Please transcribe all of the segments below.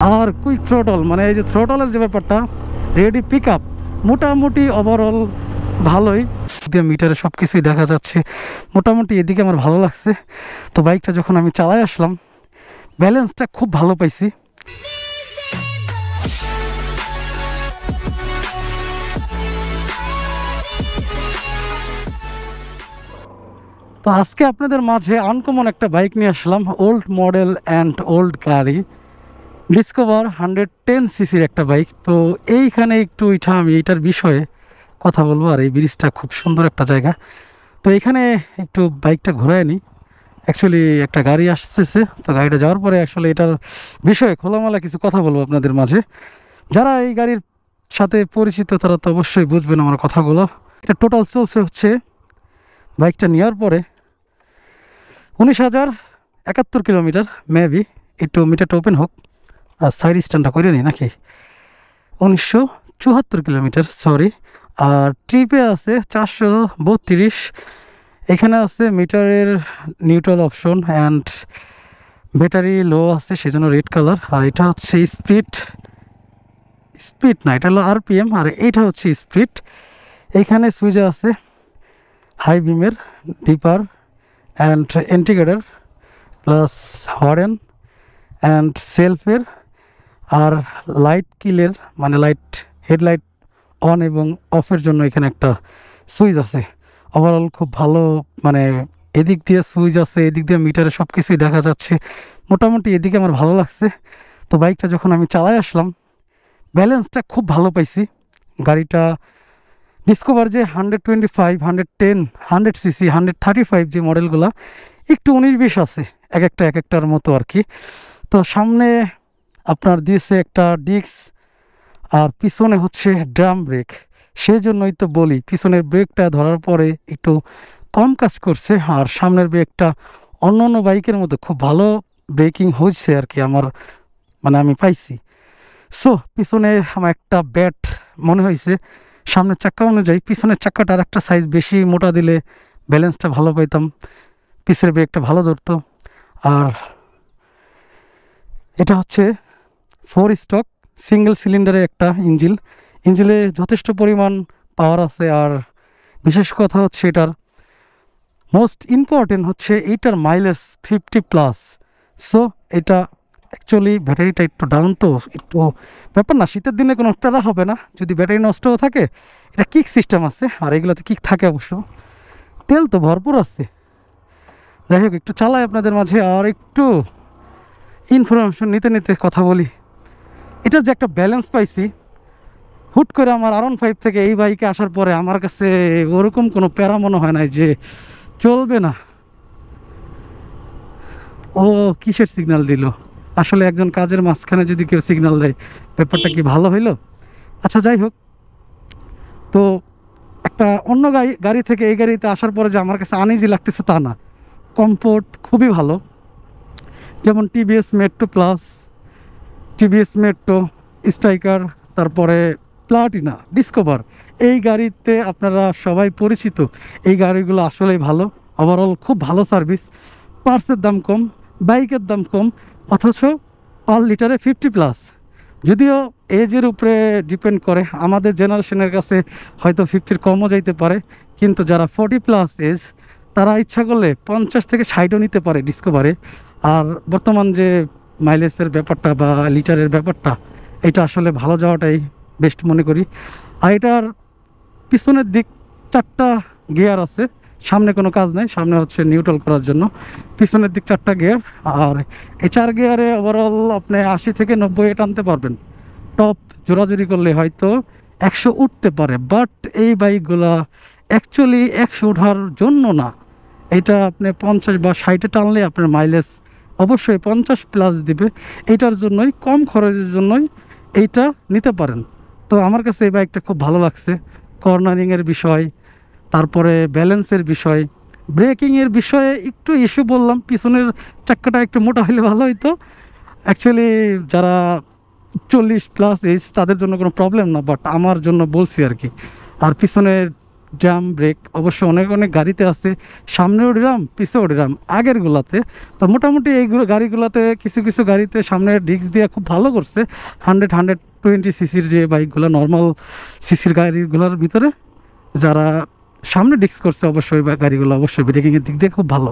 আর quick throttle মানে এই যে থ্রোটলের যে ব্যাপারটা, রেডি পিক আপ, মোটামুটি ওভারঅল ভালোই। মিটারে সব কিছুই দেখা যাচ্ছে, মোটামুটি এদিকে আমার ভালো লাগছে। তো বাইকটা যখন আমি চালাই আসলাম, ব্যালেন্সটা খুব ভালো পাইছি। তো আজকে আপনাদের মাঝে আনকমন একটা বাইক নিয়ে আসলাম, ওল্ড মডেল অ্যান্ড ওল্ড গাড়ি, ডিসকভার 110 সিসির একটা বাইক। তো এইখানে একটু আমি এইটার বিষয়ে কথা বলবো। আর এই ব্রিজটা খুব সুন্দর একটা জায়গা। তো এখানে একটু বাইকটা ঘুরায় নিই। অ্যাকচুয়ালি একটা গাড়ি আসতেছে, তো গাড়িটা যাওয়ার পরে আসলে এটার বিষয়ে খোলামেলা কিছু কথা বলবো আপনাদের মাঝে। যারা এই গাড়ির সাথে পরিচিত তারা তো অবশ্যই বুঝবেন আমার কথাগুলো। এটা টোটাল চলছে হচ্ছে বাইকটা নেওয়ার পরে 19,071 কিলোমিটার। মেবি একটু মিটারটা ওপেন হোক আর সাইড স্ট্যান্ডটা করে নিই নাকি। 1974 কিলোমিটার, সরি। আর ট্রিপে আছে 432। এখানে আছে মিটারের নিউট্রাল অপশন অ্যান্ড ব্যাটারি লো আছে, সেজন্য রেড কালার। আর এটা হচ্ছে স্পিড না, এটা হলো আরপিএম। আর এইটা হচ্ছে স্পিড। এইখানে সুইচে আছে হাই বিমের, dipper and indicator, plus horn and সেলফের, আর লাইট কিলের মানে লাইট হেডলাইট অন এবং অফের জন্য এখানে একটা সুইচ আছে। ওভারঅল খুব ভালো, মানে এদিক দিয়ে সুইচ আছে, এদিক দিয়ে মিটারে সব কিছুই দেখা যাচ্ছে, মোটামুটি এদিকে আমার ভালো লাগছে। তো বাইকটা যখন আমি চালাই আসলাম, ব্যালেন্সটা খুব ভালো পাইছি। গাড়িটা ডিসকভার যে 125, 110, 100 সিসি, 135 যে মডেলগুলো একটু 19-20 আছে, এক একটার মতো আর কি। তো সামনে আপনার দিয়েছে একটা ডিস্ক, আর পিছনে হচ্ছে ড্রাম ব্রেক। সেই জন্যই তো বলি পিছনের ব্রেকটা ধরার পরে একটু কম কাজ করছে, আর সামনের ব্রেকটা অন্য অন্য বাইকের মধ্যে খুব ভালো ব্রেকিং হয়েছে আর কি, আমার মানে আমি পাইছি। সো পিছনে আমার একটা ব্যাট মনে হয়েছে, সামনের চাক্কা অনুযায়ী পিছনের চাক্কাটা আর একটা সাইজ বেশি মোটা দিলে ব্যালেন্সটা ভালো পাইতাম, পিছের ব্রেকটা ভালো ধরতো। আর এটা হচ্ছে 4 স্টক সিঙ্গেল সিলিন্ডারের একটা ইঞ্জিনে যথেষ্ট পরিমাণ পাওয়ার আছে। আর বিশেষ কথা হচ্ছে এটার মোস্ট ইম্পর্টেন্ট হচ্ছে এইটার মাইলেজ 50+। সো এটা অ্যাকচুয়ালি ব্যাটারিটা একটু ডাউন, তো একটু ব্যাপার না, শীতের দিনে কোনো প্যারা হবে না যদি ব্যাটারি নষ্টও থাকে। এটা কিক সিস্টেম আছে, আর এগুলোতে কিক থাকে অবশ্য, তেল তো ভরপুর আছে। যাই হোক, একটু চালাই আপনাদের মাঝে আর একটু ইনফরমেশন নিতে কথা বলি। এটার যে একটা ব্যালেন্স পাইছি, হুট করে আমার R15 থেকে এই বাইকে আসার পরে আমার কাছে ওরকম কোনো প্যারা মনে হয় না যে চলবে না। ও কিসের সিগন্যাল দিল? আসলে একজন কাজের মাঝখানে যদি কেউ সিগন্যাল দেয়, ব্যাপারটা কি ভালো হইলো? আচ্ছা যাই হোক, তো একটা অন্য গাড়ি থেকে এই গাড়িতে আসার পরে যে আমার কাছে আনইজি লাগতেছে তা না, কমফোর্ট খুবই ভালো। যেমন TVS metro plus, TVS metro, striker, তারপরে প্লাটিনা, ডিসকভার, এই গাড়িতে আপনারা সবাই পরিচিত। এই গাড়িগুলো আসলেই ভালো, ওভারঅল খুব ভালো সার্ভিস। পার্টসের দাম কম, বাইকের দাম কম, অথচ পার লিটারে 50+। যদিও এজের উপরে ডিপেন্ড করে, আমাদের জেনারেশনের কাছে হয়তো 50-র কমও যাইতে পারে, কিন্তু যারা 40+ এজ তারা ইচ্ছা করলে 50 থেকে 60ও নিতে পারে ডিসকভারে। আর বর্তমান যে মাইলেজের ব্যাপারটা বা লিটারের ব্যাপারটা, এটা আসলে ভালো যাওয়াটাই বেস্ট মনে করি। আর এটার পিছনের দিক 4টা গিয়ার আছে, সামনে কোনো কাজ নেই, সামনে হচ্ছে নিউট্রাল করার জন্য, পিছনের দিক 4টা গিয়ার। আর এই 4 গিয়ারে ওভারঅল আপনি 80 থেকে 90 টানতে পারবেন। টপ জোরাজুরি করলে হয়তো 100 উঠতে পারে, বাট এই বাইকগুলা অ্যাকচুয়ালি 100 ওঠার জন্য না। এটা আপনি 50 বা 60-এ টানলে আপনার মাইলেজ অবশ্যই 50+ দিবে। এইটার জন্যই, কম খরচের জন্যই এইটা নিতে পারেন। তো আমার কাছে এই বাইকটা খুব ভালো লাগছে। কর্নারিংয়ের বিষয়, তারপরে ব্যালেন্সের বিষয়, ব্রেকিংয়ের বিষয়ে একটু ইস্যু বললাম, পিছনের চাক্কাটা একটু মোটা হলে ভালো হইতো। অ্যাকচুয়ালি যারা 40+ এজ তাদের জন্য কোনো প্রবলেম না, বাট আমার জন্য বলছি আর কি। আর পিছনের ড্রাম ব্রেক অবশ্য অনেক অনেক গাড়িতে আছে, সামনেও ড্রাম পিছেও ড্রাম আগের গুলাতে। তো মোটামুটি এইগুলো গাড়িগুলোতে কিছু কিছু গাড়িতে সামনের ডিস্ক দিয়ে খুব ভালো করছে। 120 সিসির যে বাইকগুলো নর্মাল সিসির গাড়িগুলোর ভিতরে যারা সামনে ডিস্ক করছে অবশ্যই গাড়িগুলো অবশ্যই ব্রেকিংয়ের দিক দিয়ে খুব ভালো।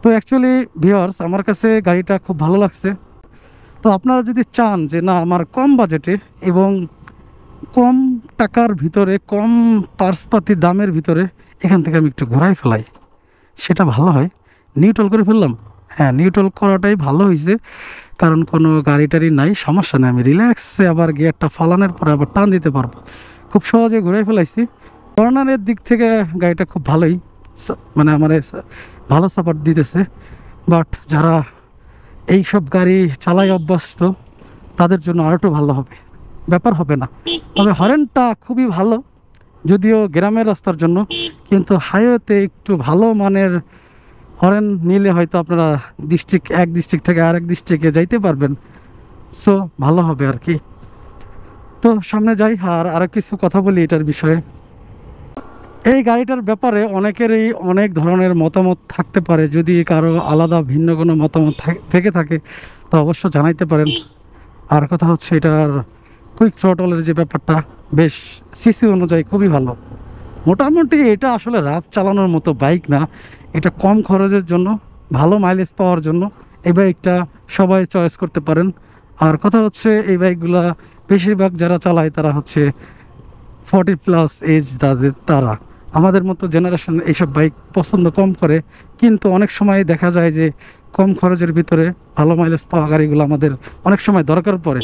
তো অ্যাকচুয়ালি ভিউয়ার্স আমার কাছে গাড়িটা খুব ভালো লাগছে। তো আপনারা যদি চান যে না আমার কম বাজেটে এবং কম টাকার ভিতরে কম পার্সপাতি দামের ভিতরে এখান থেকে আমি একটু ঘোরাই ফেলাই, সেটা ভালো হয়। নিউট্রাল করে ফেললাম, হ্যাঁ নিউট্রাল করাটাই ভালো হয়েছে, কারণ কোনো গাড়ি টাড়ি নাই, সমস্যা নেই, আমি রিল্যাক্সে আবার গিয়ারটা ফালানোর পরে আবার টান দিতে পারবো, খুব সহজে ঘুরাই ফেলাইছি। কর্নারের দিক থেকে গাড়িটা খুব ভালোই মানে আমার ভালো সাপোর্ট দিতেছে। বাট যারা এইসব গাড়ি চালাই অভ্যস্ত তাদের জন্য আরও একটু ভালো হবে, ব্যাপার হবে না। তবে হরেনটা খুবই ভালো, যদিও গ্রামের রাস্তার জন্য, কিন্তু হাইওয়েতে একটু ভালো মানের হরেন নিলে হয়তো আপনারা এক ডিস্ট্রিক্ট থেকে আরেক ডিস্ট্রিক্টে যাইতে পারবেন, সো ভালো হবে আর কি। তো সামনে যাই আর আরও কিছু কথা বলি এটার বিষয়ে। এই গাড়িটার ব্যাপারে অনেকেরই অনেক ধরনের মতামত থাকতে পারে, যদি কারো আলাদা ভিন্ন কোনো মতামত থেকে থাকে তো অবশ্য জানাইতে পারেন। আর কথা হচ্ছে এটার কুইক থ্রটলের যে ব্যাপারটা বেশ সিসি অনুযায়ী খুবই ভালো। মোটামুটি এটা আসলে রাফ চালানোর মতো বাইক না, এটা কম খরচের জন্য ভালো মাইলেজ পাওয়ার জন্য এই বাইকটা সবাই চয়েস করতে পারেন। আর কথা হচ্ছে এই বাইকগুলা বেশিরভাগ যারা চালায় তারা হচ্ছে 40+ এজ তারা, আমাদের মতো জেনারেশন এইসব বাইক পছন্দ কম করে, কিন্তু অনেক সময় দেখা যায় যে কম খরচের ভিতরে ভালো মাইলেজ পাওয়া গাড়িগুলো আমাদের অনেক সময় দরকার পড়ে।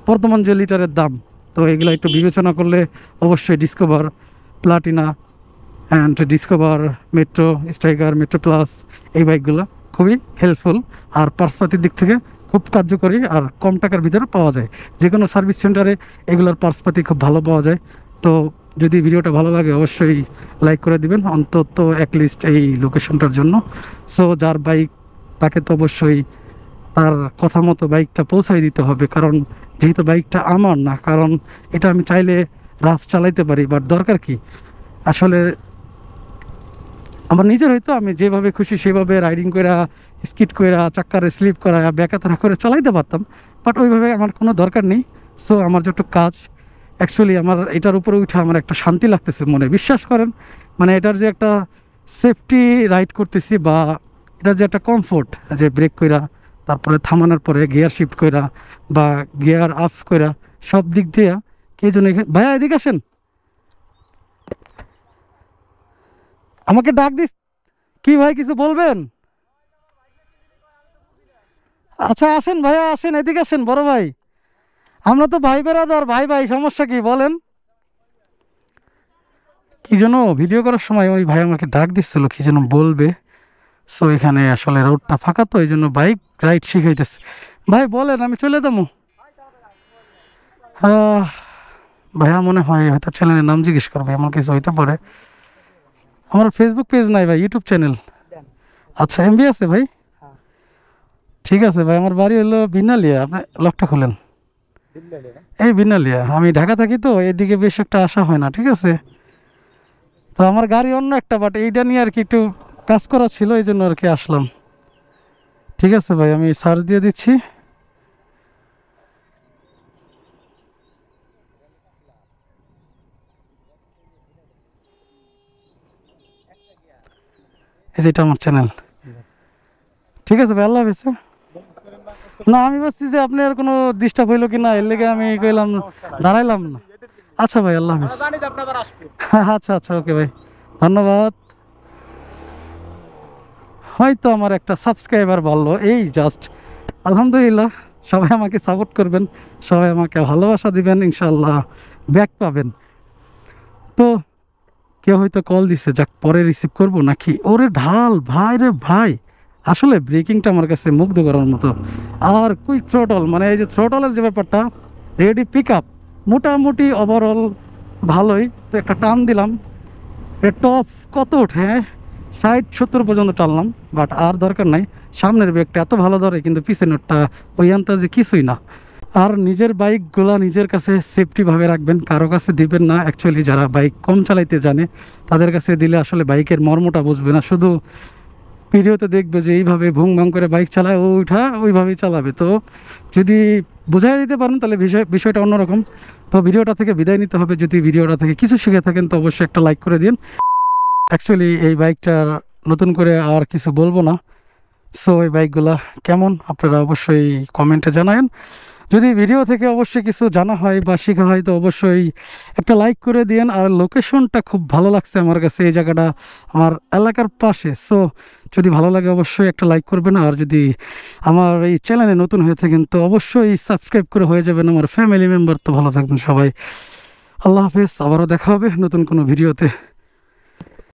বর্তমান যে লিটারের দাম, তো এগুলো একটু বিবেচনা করলে অবশ্যই discover Platina and discover metro striker metro plus এই বাইকগুলো খুবই হেল্পফুল, আর পার্সপাতির দিক থেকে খুব কার্যকরী, আর কম টাকার ভিতরে পাওয়া যায়। যে কোনো সার্ভিস সেন্টারে এগুলোর পার্সপাতি খুব ভালো পাওয়া যায়। তো যদি ভিডিওটা ভালো লাগে অবশ্যই লাইক করে দিবেন, অন্তত অ্যাটলিস্ট এই লোকেশনটার জন্য। সো যার বাইক তাকে তো অবশ্যই তার কথা মতো বাইকটা পৌঁছাই দিতে হবে, কারণ যেহেতু বাইকটা আমার না, কারণ এটা আমি চাইলে রাফ চালাইতে পারি, বাট দরকার কি আসলে আমার নিজের হয়তো আমি যেভাবে খুশি সেভাবে রাইডিং করে স্কিড করে চাক্কারে স্লিপ করা ব্যাকাতারা করে চালাইতে পারতাম, বাট ওইভাবে আমার কোনো দরকার নেই। সো আমার যত কাজ অ্যাকচুয়ালি আমার এটার উপরে উঠে আমার একটা শান্তি লাগতেছে মনে, বিশ্বাস করেন। মানে এটার যে একটা সেফটি রাইড করতেছি, বা এটার যে একটা কমফোর্ট, যে ব্রেক কইরা তারপরে থামানোর পরে গিয়ার শিফট কইরা বা গিয়ার আপ কইরা সব দিক দিয়ে কে জন্য ভাইয়া এদিকে আসেন, আমাকে ডাক দিস কি ভাই, কিছু বলবেন? আচ্ছা আসেন ভাইয়া, আসেন এদিকে আসেন বড় ভাই, আমরা তো ভাই বেরাদার, ভাই ভাই সমস্যা কি বলেন? কি যেন ভিডিও করার সময় ওই ভাই আমাকে ডাক দিচ্ছিল কি যেন বলবে। সো এখানে আসলে রোডটা ফাঁকা, তো এই জন্য বাইক রাইড শিখাইতেছে। ভাই বলেন, আমি চলে যাবো। ভাইয়া মনে হয় হয়তো চ্যানেলের নাম জিজ্ঞেস করবে, এমন কিছু হইতে পারে। আমার ফেসবুক পেজ নাই ভাই, ইউটিউব চ্যানেল। আচ্ছা এমবি আছে ভাই, ঠিক আছে ভাই। আমার বাড়ি হলো বিনালিয়া, আপনি লকটা খুলেন। এই বিনালিয়া, আমি ঢাকা থাকি তো এদিকে বেশ একটা আসা হয় না, ঠিক আছে। তো আমার গাড়ি অন্য একটা, বাট এইটা নিয়ে আর কি একটু কাজ করা ছিল, এই জন্য আর কি আসলাম। ঠিক আছে ভাই, আমি সার্চ দিয়ে দিচ্ছি। এই যেটা আমার চ্যানেল, ঠিক আছে ভাই, আল্লাহ হাফেজ। না আমি ভাবছি যে আপনার কোনো ডিস্টার্ব হইলো কি না, এর লেগে আমি কইলাম দাঁড়াইলাম না। আচ্ছা ভাই, আল্লাহ হাফেজ। আচ্ছা আচ্ছা, ওকে ভাই, ধন্যবাদ। হয়তো আমার একটা সাবস্ক্রাইবার বললো এই জাস্ট, আলহামদুলিল্লাহ। সবাই আমাকে সাপোর্ট করবেন, সবাই আমাকে ভালোবাসা দিবেন, ইনশাল্লাহ ব্যাক পাবেন। তো কেউ হয়তো কল দিছে, যাক পরে রিসিভ করবো নাকি। ওরে ঢাল ভাই রে ভাই, আসলে ব্রেকিংটা আমার কাছে মুগ্ধ করার মতো। আর কুইক থ্রোটল, মানে এই যে থ্রোটলের যে ব্যাপারটা, রেডি পিক আপ মোটামুটি ওভারঅল ভালোই। তো একটা টান দিলাম, টপ কত ওঠে, 60-70 পর্যন্ত টানলাম, বাট আর দরকার নাই। সামনের ব্রেকটা এত ভালো ধরে, কিন্তু পিছনেরটা ওই আন্তাজে কিছুই না। আর নিজের বাইকগুলা নিজের কাছে সেফটিভাবে রাখবেন, কারো কাছে দিবেন না। অ্যাকচুয়ালি যারা বাইক কম চালাইতে জানে তাদের কাছে দিলে আসলে বাইকের মর্মটা বুঝবে না, শুধু ভিডিওতে দেখবে যে এইভাবে ভুং ভাং করে বাইক চালায়, ও উঠা ওইভাবেই চালাবে। তো যদি বোঝাই দিতে পারেন তাহলে বিষয়টা অন্যরকম। তো ভিডিওটা থেকে বিদায় নিতে হবে। যদি ভিডিওটা থেকে কিছু শিখে থাকেন তো অবশ্যই একটা লাইক করে দিন। অ্যাকচুয়ালি এই বাইকটার নতুন করে আর কিছু বলবো না। সো এই বাইকগুলা কেমন আপনারা অবশ্যই কমেন্টে জানাবেন। যদি ভিডিও থেকে অবশ্যই কিছু জানা হয় বা শেখা হয় তো অবশ্যই একটা লাইক করে দিন। আর লোকেশনটা খুব ভালো লাগছে আমার কাছে, এই জায়গাটা আমার এলাকার পাশে। সো যদি ভালো লাগে অবশ্যই একটা লাইক করবেন। আর যদি আমার এই চ্যানেলে নতুন হয়ে থাকেন তো অবশ্যই সাবস্ক্রাইব করে হয়ে যাবেন আমার ফ্যামিলি মেম্বার। তো ভালো থাকবেন সবাই, আল্লাহ হাফেজ, আবারও দেখা হবে নতুন কোনো ভিডিওতে।